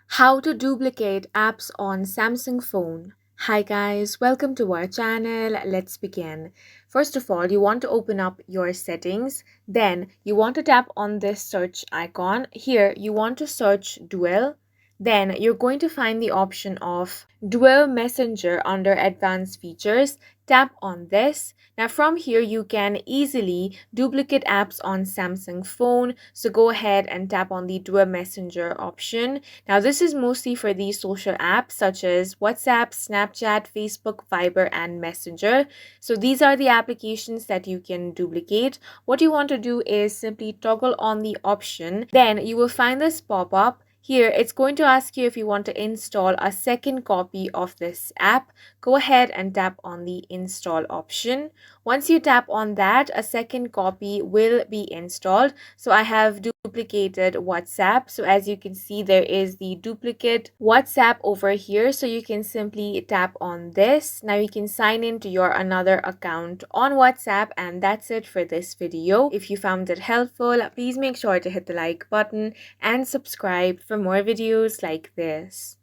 How to duplicate apps on Samsung phone. Hi guys, welcome to our channel. Let's begin. First of all, you want to open up your settings. Then you want to tap on this search icon. Here you want to search Duel. Then you're going to find the option of Duel Messenger under Advanced Features. Tap on this. Now from here you can easily duplicate apps on Samsung phone. So go ahead and tap on the Duel Messenger option. Now, this is mostly for these social apps such as WhatsApp, Snapchat, Facebook, Viber, and Messenger. So, these are the applications that you can duplicate. What you want to do is simply toggle on the option. Then you will find this pop up. Here, it's going to ask you if you want to install a second copy of this app. Go ahead and tap on the install option. Once you tap on that, a second copy will be installed. So I have duplicated WhatsApp. So as you can see, there is the duplicate WhatsApp over here. So you can simply tap on this. Now you can sign into your another account on WhatsApp, and that's it for this video. If you found it helpful, please make sure to hit the like button and subscribe for more videos like this.